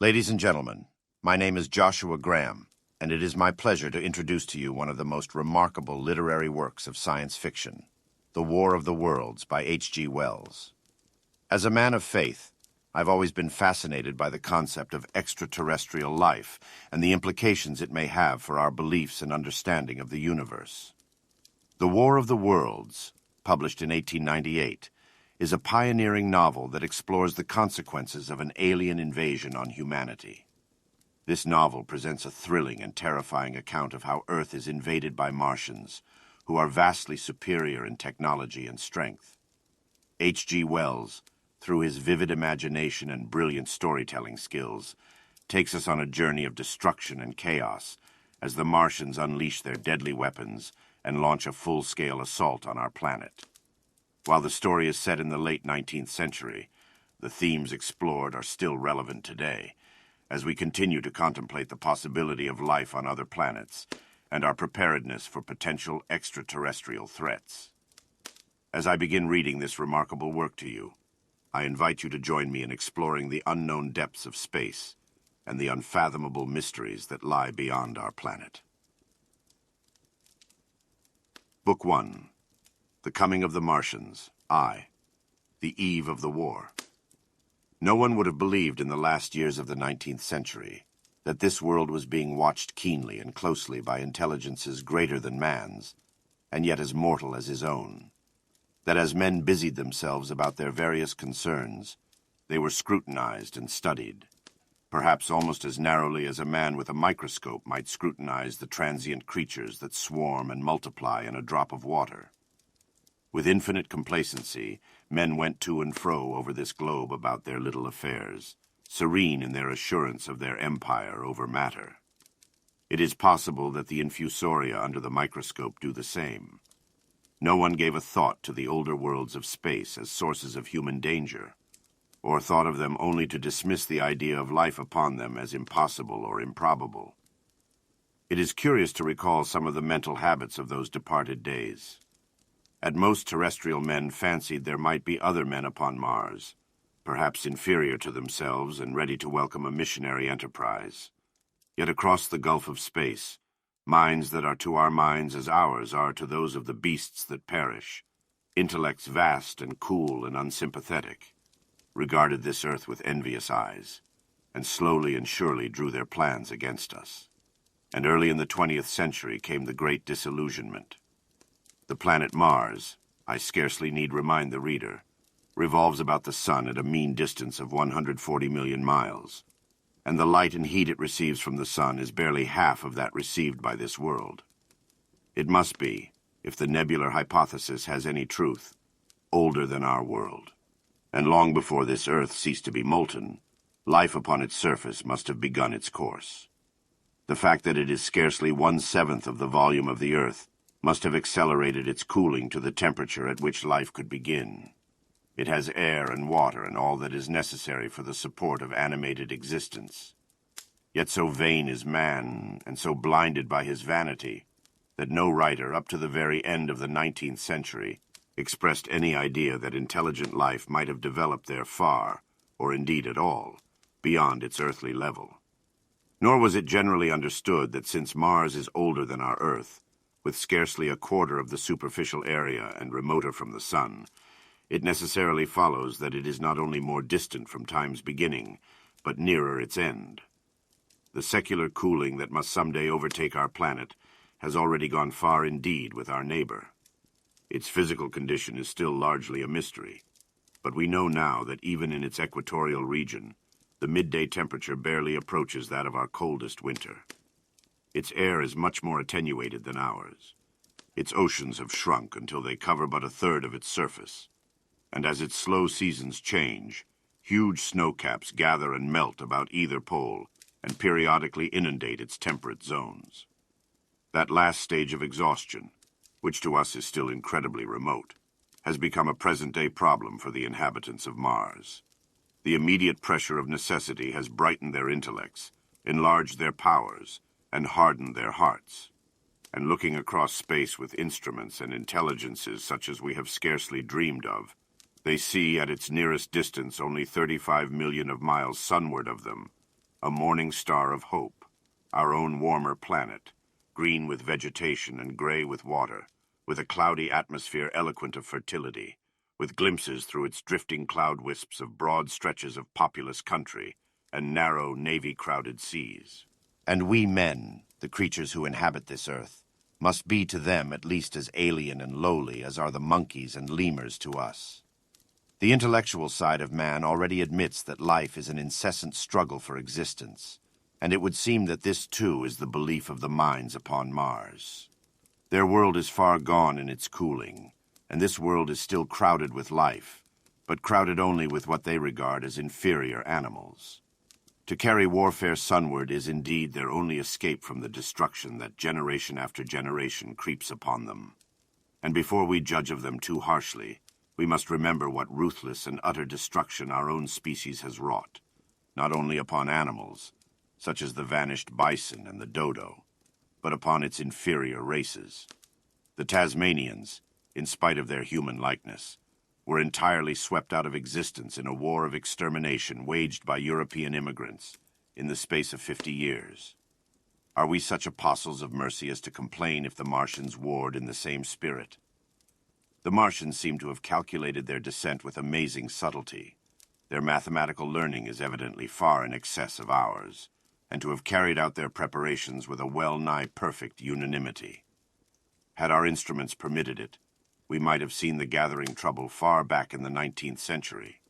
Ladies and gentlemen, my name is Joshua Graham, and it is my pleasure to introduce to you one of the most remarkable literary works of science fiction, The War of the Worlds by H.G. Wells. As a man of faith, I've always been fascinated by the concept of extraterrestrial life and the implications it may have for our beliefs and understanding of the universe. The War of the Worlds, published in 1898, is a pioneering novel that explores the consequences of an alien invasion on humanity. This novel presents a thrilling and terrifying account of how Earth is invaded by Martians, who are vastly superior in technology and strength. H.G. Wells, through his vivid imagination and brilliant storytelling skills, takes us on a journey of destruction and chaos as the Martians unleash their deadly weapons and launch a full-scale assault on our planet. While the story is set in the late 19th century, the themes explored are still relevant today, as we continue to contemplate the possibility of life on other planets and our preparedness for potential extraterrestrial threats. As I begin reading this remarkable work to you, I invite you to join me in exploring the unknown depths of space and the unfathomable mysteries that lie beyond our planet. Book 1. The Coming of the Martians, I. The Eve of the War. No one would have believed in the last years of the 19th century that this world was being watched keenly and closely by intelligences greater than man's, and yet as mortal as his own. That as men busied themselves about their various concerns, they were scrutinized and studied, perhaps almost as narrowly as a man with a microscope might scrutinize the transient creatures that swarm and multiply in a drop of water. With infinite complacency, men went to and fro over this globe about their little affairs, serene in their assurance of their empire over matter. It is possible that the infusoria under the microscope do the same. No one gave a thought to the older worlds of space as sources of human danger, or thought of them only to dismiss the idea of life upon them as impossible or improbable. It is curious to recall some of the mental habits of those departed days. At most, terrestrial men fancied there might be other men upon Mars, perhaps inferior to themselves and ready to welcome a missionary enterprise. Yet across the gulf of space, minds that are to our minds as ours are to those of the beasts that perish, intellects vast and cool and unsympathetic, regarded this earth with envious eyes, and slowly and surely drew their plans against us. And early in the 20th century came the great disillusionment. The planet Mars, I scarcely need remind the reader, revolves about the sun at a mean distance of 140 million miles, and the light and heat it receives from the sun is barely half of that received by this world. It must be, if the nebular hypothesis has any truth, older than our world. And long before this Earth ceased to be molten, life upon its surface must have begun its course. The fact that it is scarcely 1/7 of the volume of the Earth must have accelerated its cooling to the temperature at which life could begin. It has air and water and all that is necessary for the support of animated existence. Yet so vain is man, and so blinded by his vanity, that no writer up to the very end of the 19th century expressed any idea that intelligent life might have developed there far, or indeed at all, beyond its earthly level. Nor was it generally understood that since Mars is older than our Earth, with scarcely a quarter of the superficial area and remoter from the sun, it necessarily follows that it is not only more distant from time's beginning, but nearer its end. The secular cooling that must someday overtake our planet has already gone far indeed with our neighbor. Its physical condition is still largely a mystery, but we know now that even in its equatorial region, the midday temperature barely approaches that of our coldest winter. Its air is much more attenuated than ours. Its oceans have shrunk until they cover but 1/3 of its surface, and as its slow seasons change, huge snowcaps gather and melt about either pole and periodically inundate its temperate zones. That last stage of exhaustion, which to us is still incredibly remote, has become a present-day problem for the inhabitants of Mars. The immediate pressure of necessity has brightened their intellects, enlarged their powers, and hardened their hearts. And looking across space with instruments and intelligences such as we have scarcely dreamed of, they see at its nearest distance only 35 million of miles sunward of them, a morning star of hope, our own warmer planet, green with vegetation and gray with water, with a cloudy atmosphere eloquent of fertility, with glimpses through its drifting cloud wisps of broad stretches of populous country and narrow, navy-crowded seas. And we men, the creatures who inhabit this earth, must be to them at least as alien and lowly as are the monkeys and lemurs to us. The intellectual side of man already admits that life is an incessant struggle for existence, and it would seem that this too is the belief of the minds upon Mars. Their world is far gone in its cooling, and this world is still crowded with life, but crowded only with what they regard as inferior animals. To carry warfare sunward is indeed their only escape from the destruction that generation after generation creeps upon them. And before we judge of them too harshly, we must remember what ruthless and utter destruction our own species has wrought, not only upon animals, such as the vanished bison and the dodo, but upon its inferior races. The Tasmanians, in spite of their human likeness, were entirely swept out of existence in a war of extermination waged by European immigrants in the space of 50 years. Are we such apostles of mercy as to complain if the Martians warred in the same spirit? The Martians seem to have calculated their descent with amazing subtlety. Their mathematical learning is evidently far in excess of ours, and to have carried out their preparations with a well-nigh perfect unanimity. Had our instruments permitted it, we might have seen the gathering trouble far back in the 19th century.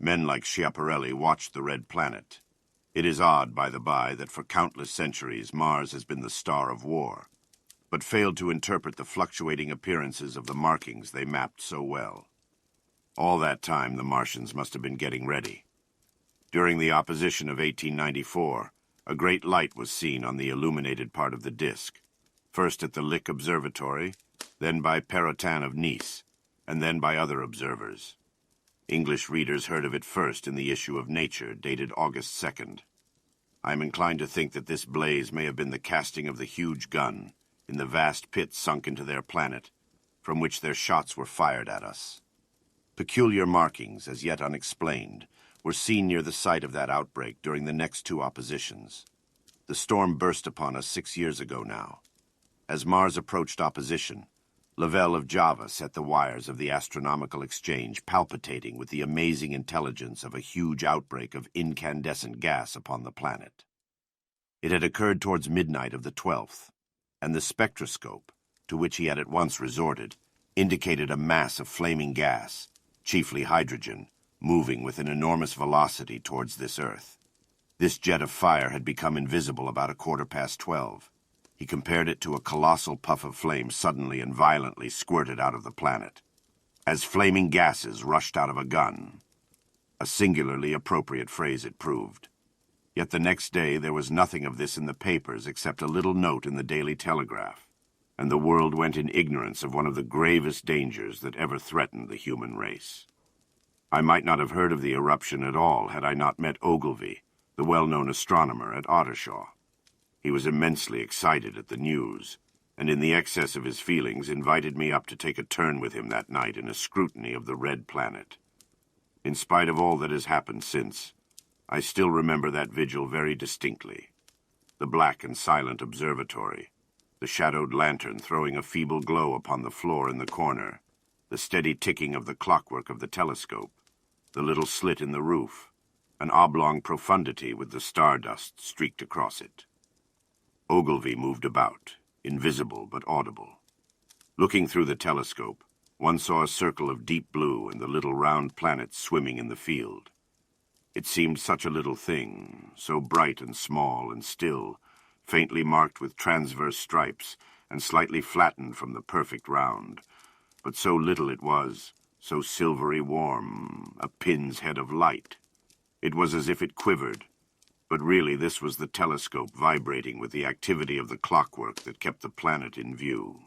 Men like Schiaparelli watched the red planet. It is odd, by the by, that for countless centuries Mars has been the star of war, but failed to interpret the fluctuating appearances of the markings they mapped so well. All that time the Martians must have been getting ready. During the opposition of 1894, a great light was seen on the illuminated part of the disk, first at the Lick Observatory, then by Perrotin of Nice, and then by other observers. English readers heard of it first in the issue of Nature, dated August 2nd. I am inclined to think that this blaze may have been the casting of the huge gun in the vast pit sunk into their planet, from which their shots were fired at us. Peculiar markings, as yet unexplained, were seen near the site of that outbreak during the next two oppositions. The storm burst upon us 6 years ago now. As Mars approached opposition, Lavelle of Java set the wires of the Astronomical exchange palpitating with the amazing intelligence of a huge outbreak of incandescent gas upon the planet. It had occurred towards midnight of the 12th, and the spectroscope, to which he had at once resorted, indicated a mass of flaming gas, chiefly hydrogen, moving with an enormous velocity towards this Earth. This jet of fire had become invisible about 12:15. He compared it to a colossal puff of flame suddenly and violently squirted out of the planet, as flaming gases rushed out of a gun. A singularly appropriate phrase it proved. Yet the next day there was nothing of this in the papers except a little note in the Daily Telegraph, and the world went in ignorance of one of the gravest dangers that ever threatened the human race. I might not have heard of the eruption at all had I not met Ogilvy, the well-known astronomer at Ottershaw. He was immensely excited at the news, and in the excess of his feelings invited me up to take a turn with him that night in a scrutiny of the red planet. In spite of all that has happened since, I still remember that vigil very distinctly. The black and silent observatory, the shadowed lantern throwing a feeble glow upon the floor in the corner, the steady ticking of the clockwork of the telescope, the little slit in the roof, an oblong profundity with the stardust streaked across it. Ogilvy moved about, invisible but audible. Looking through the telescope, one saw a circle of deep blue and the little round planets swimming in the field. It seemed such a little thing, so bright and small and still, faintly marked with transverse stripes and slightly flattened from the perfect round. But so little it was, so silvery warm, a pin's head of light. It was as if it quivered, but really this was the telescope vibrating with the activity of the clockwork that kept the planet in view.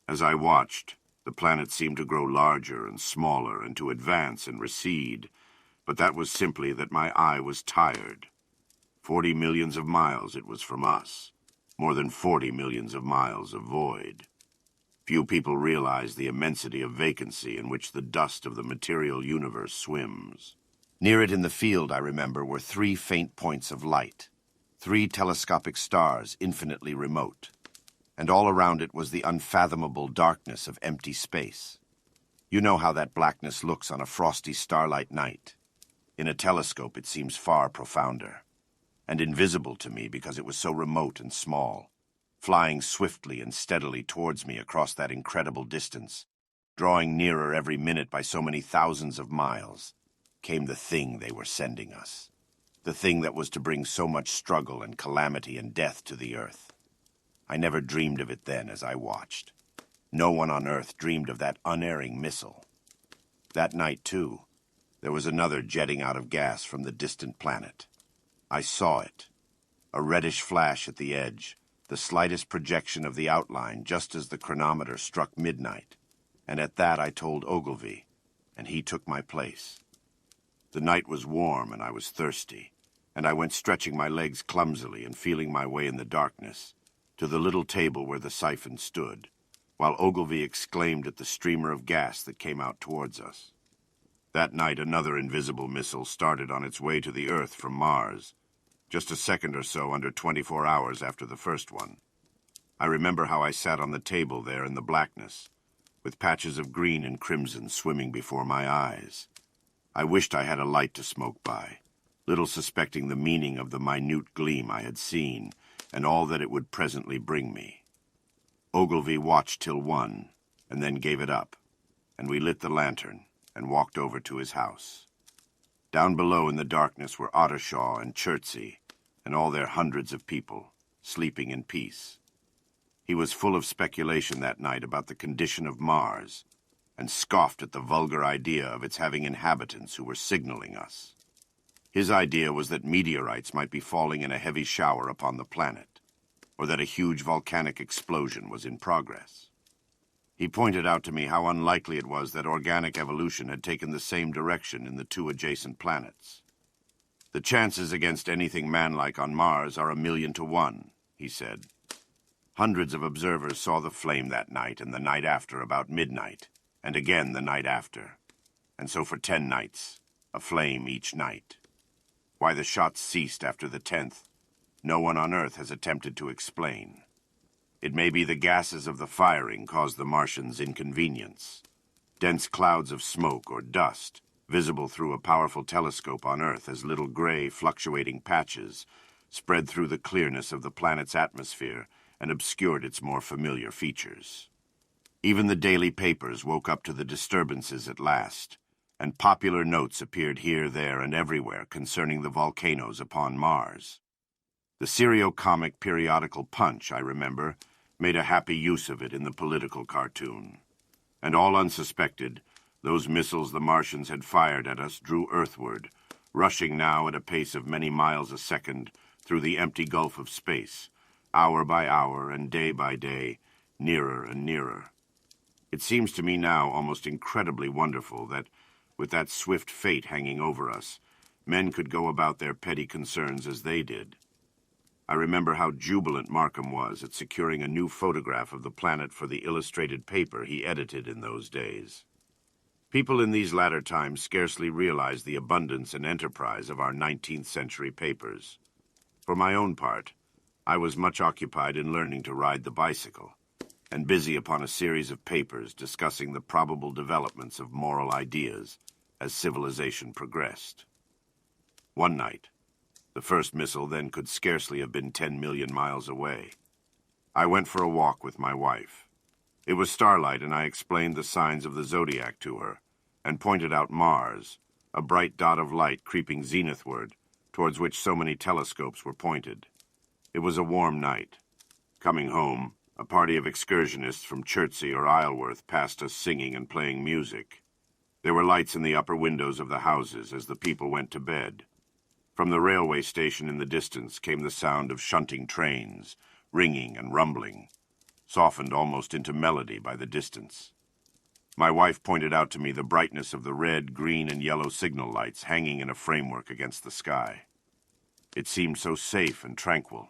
As I watched, the planet seemed to grow larger and smaller and to advance and recede, but that was simply that my eye was tired. 40 millions of miles it was from us, more than 40 millions of miles of void. Few people realize the immensity of vacancy in which the dust of the material universe swims. Near it in the field, I remember, were 3 faint points of light, 3 telescopic stars infinitely remote, and all around it was the unfathomable darkness of empty space. You know how that blackness looks on a frosty starlight night. In a telescope, it seems far profounder, and invisible to me because it was so remote and small, flying swiftly and steadily towards me across that incredible distance, drawing nearer every minute by so many thousands of miles, came the thing they were sending us, the thing that was to bring so much struggle and calamity and death to the Earth. I never dreamed of it then as I watched. No one on Earth dreamed of that unerring missile. That night, too, there was another jetting out of gas from the distant planet. I saw it, a reddish flash at the edge, the slightest projection of the outline just as the chronometer struck midnight, and at that I told Ogilvy, and he took my place. The night was warm and I was thirsty, and I went stretching my legs clumsily and feeling my way in the darkness to the little table where the siphon stood, while Ogilvy exclaimed at the streamer of gas that came out towards us. That night another invisible missile started on its way to the Earth from Mars, just a second or so under 24 hours after the first one. I remember how I sat on the table there in the blackness, with patches of green and crimson swimming before my eyes. I wished I had a light to smoke by, little suspecting the meaning of the minute gleam I had seen, and all that it would presently bring me. Ogilvy watched till 1, and then gave it up, and we lit the lantern and walked over to his house. Down below in the darkness were Ottershaw and Chertsey, and all their hundreds of people, sleeping in peace. He was full of speculation that night about the condition of Mars, and scoffed at the vulgar idea of its having inhabitants who were signaling us. His idea was that meteorites might be falling in a heavy shower upon the planet, or that a huge volcanic explosion was in progress. He pointed out to me how unlikely it was that organic evolution had taken the same direction in the 2 adjacent planets. The chances against anything manlike on Mars are 1,000,000 to 1, he said. Hundreds of observers saw the flame that night and the night after about midnight, and again the night after, and so for 10 nights, a flame each night. Why the shots ceased after the 10th, no one on Earth has attempted to explain. It may be the gases of the firing caused the Martians inconvenience. Dense clouds of smoke or dust, visible through a powerful telescope on Earth as little gray, fluctuating patches, spread through the clearness of the planet's atmosphere and obscured its more familiar features. Even the daily papers woke up to the disturbances at last, and popular notes appeared here, there, and everywhere concerning the volcanoes upon Mars. The serio-comic periodical Punch, I remember, made a happy use of it in the political cartoon. And all unsuspected, those missiles the Martians had fired at us drew earthward, rushing now at a pace of many miles a second through the empty gulf of space, hour by hour and day by day, nearer and nearer. It seems to me now almost incredibly wonderful that, with that swift fate hanging over us, men could go about their petty concerns as they did. I remember how jubilant Markham was at securing a new photograph of the planet for the illustrated paper he edited in those days. People in these latter times scarcely realize the abundance and enterprise of our 19th century papers. For my own part, I was much occupied in learning to ride the bicycle, and busy upon a series of papers discussing the probable developments of moral ideas as civilization progressed. One night, the first missile then could scarcely have been 10 million miles away. I went for a walk with my wife. It was starlight, and I explained the signs of the zodiac to her, and pointed out Mars, a bright dot of light creeping zenithward, towards which so many telescopes were pointed. It was a warm night. Coming home, a party of excursionists from Chertsey or Isleworth passed us singing and playing music. There were lights in the upper windows of the houses as the people went to bed. From the railway station in the distance came the sound of shunting trains, ringing and rumbling, softened almost into melody by the distance. My wife pointed out to me the brightness of the red, green, and yellow signal lights hanging in a framework against the sky. It seemed so safe and tranquil.